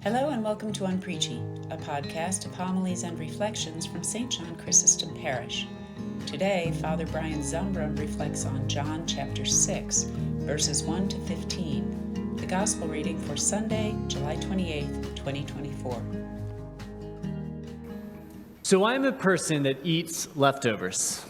Hello and welcome to Unpreachy, a podcast of homilies and reflections from St. John Chrysostom Parish. Today, Father Brian Zumbrum reflects on John chapter 6, verses 1 to 15, the Gospel reading for Sunday, July 28th, 2024. So I'm a person that eats leftovers.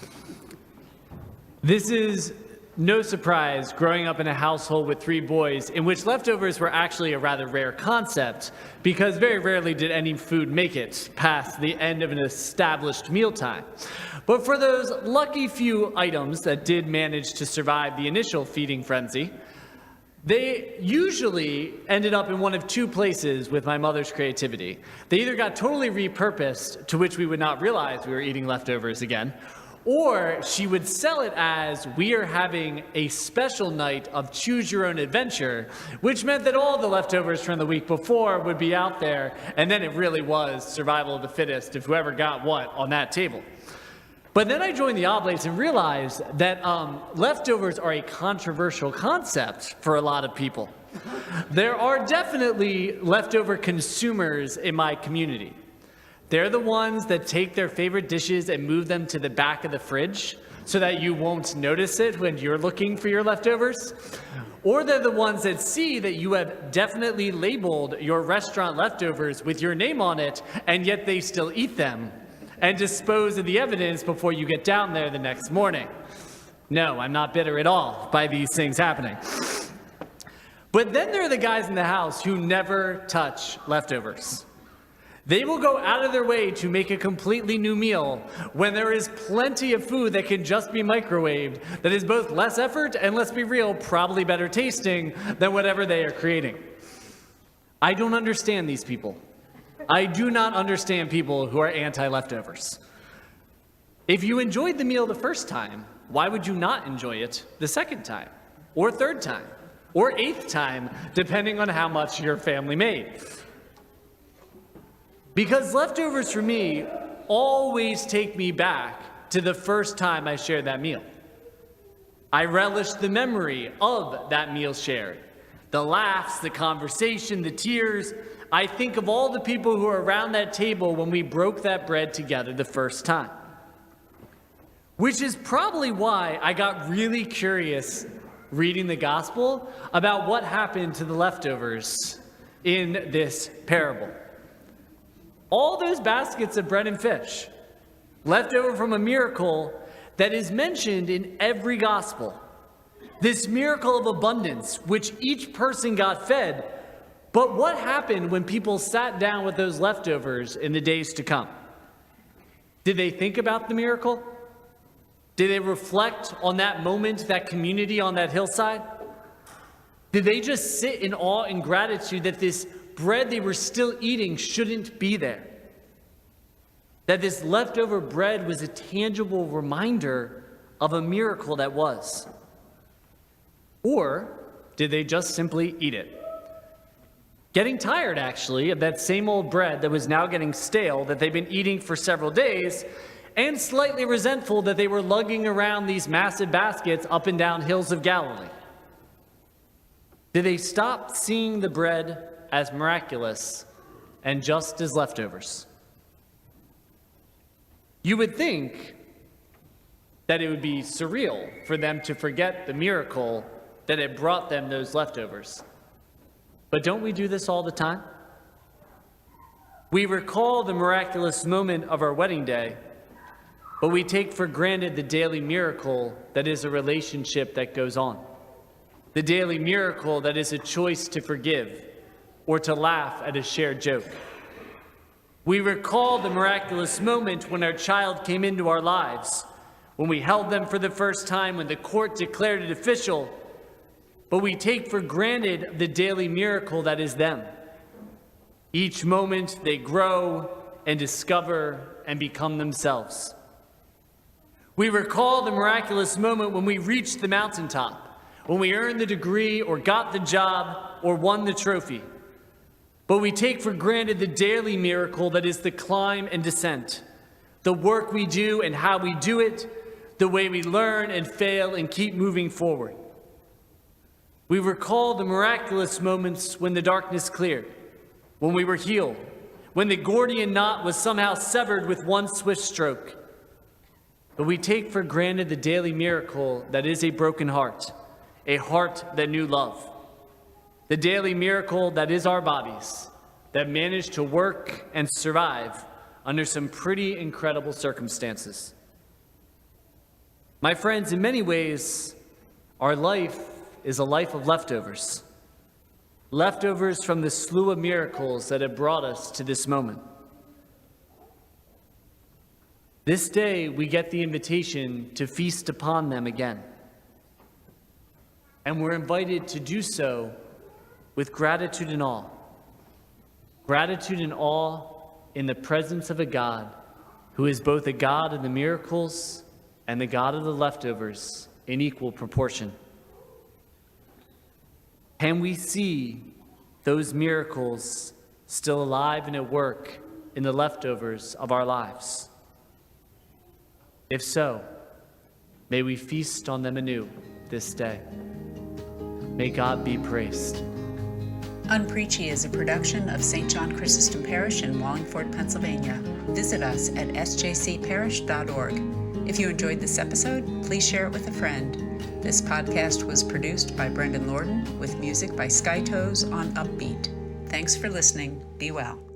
This is no surprise growing up in a household with 3 boys in which leftovers were actually a rather rare concept because very rarely did any food make it past the end of an established mealtime. But for those lucky few items that did manage to survive the initial feeding frenzy, they usually ended up in one of 2 places with my mother's creativity. They either got totally repurposed, to which we would not realize we were eating leftovers again, or she would sell it as we are having a special night of choose your own adventure, which meant that all the leftovers from the week before would be out there, and then it really was survival of the fittest of whoever got what on that table. But then I joined the Oblates and realized that leftovers are a controversial concept for a lot of people. There are definitely leftover consumers in my community. They're the ones that take their favorite dishes and move them to the back of the fridge so that you won't notice it when you're looking for your leftovers. Or they're the ones that see that you have definitely labeled your restaurant leftovers with your name on it, and yet they still eat them and dispose of the evidence before you get down there the next morning. No, I'm not bitter at all by these things happening. But then there are the guys in the house who never touch leftovers. They will go out of their way to make a completely new meal when there is plenty of food that can just be microwaved, that is both less effort and, let's be real, probably better tasting than whatever they are creating. I don't understand these people. I do not understand people who are anti-leftovers. If you enjoyed the meal the first time, why would you not enjoy it the second time, or third time, or 8th time, depending on how much your family made? Because leftovers for me always take me back to the first time I shared that meal. I relish the memory of that meal shared. The laughs, the conversation, the tears. I think of all the people who were around that table when we broke that bread together the first time. Which is probably why I got really curious reading the gospel about what happened to the leftovers in this parable. All those baskets of bread and fish, left over from a miracle that is mentioned in every gospel. This miracle of abundance, which each person got fed. But what happened when people sat down with those leftovers in the days to come? Did they think about the miracle? Did they reflect on that moment, that community on that hillside? Did they just sit in awe and gratitude that this bread they were still eating shouldn't be there? That this leftover bread was a tangible reminder of a miracle that was? Or did they just simply eat it? Getting tired, actually, of that same old bread that was now getting stale that they've been eating for several days, and slightly resentful that they were lugging around these massive baskets up and down hills of Galilee. Did they stop seeing the bread as miraculous and just as leftovers? You would think that it would be surreal for them to forget the miracle that had brought them those leftovers. But don't we do this all the time? We recall the miraculous moment of our wedding day, but we take for granted the daily miracle that is a relationship that goes on. The daily miracle that is a choice to forgive or to laugh at a shared joke. We recall the miraculous moment when our child came into our lives, when we held them for the first time, when the court declared it official, but we take for granted the daily miracle that is them. Each moment they grow and discover and become themselves. We recall the miraculous moment when we reached the mountaintop, when we earned the degree or got the job or won the trophy. But we take for granted the daily miracle that is the climb and descent, the work we do and how we do it, the way we learn and fail and keep moving forward. We recall the miraculous moments when the darkness cleared, when we were healed, when the Gordian knot was somehow severed with one swift stroke. But we take for granted the daily miracle that is a broken heart, a heart that knew love. The daily miracle that is our bodies, that managed to work and survive under some pretty incredible circumstances. My friends, in many ways, our life is a life of leftovers. Leftovers from the slew of miracles that have brought us to this moment. This day, we get the invitation to feast upon them again. And we're invited to do so with gratitude and awe. Gratitude and awe in the presence of a God who is both a God of the miracles and the God of the leftovers in equal proportion. Can we see those miracles still alive and at work in the leftovers of our lives? If so, may we feast on them anew this day. May God be praised. Unpreachy is a production of St. John Chrysostom Parish in Wallingford, Pennsylvania. Visit us at sjcparish.org. If you enjoyed this episode, please share it with a friend. This podcast was produced by Brendan Lorden with music by Skytoes on Upbeat. Thanks for listening. Be well.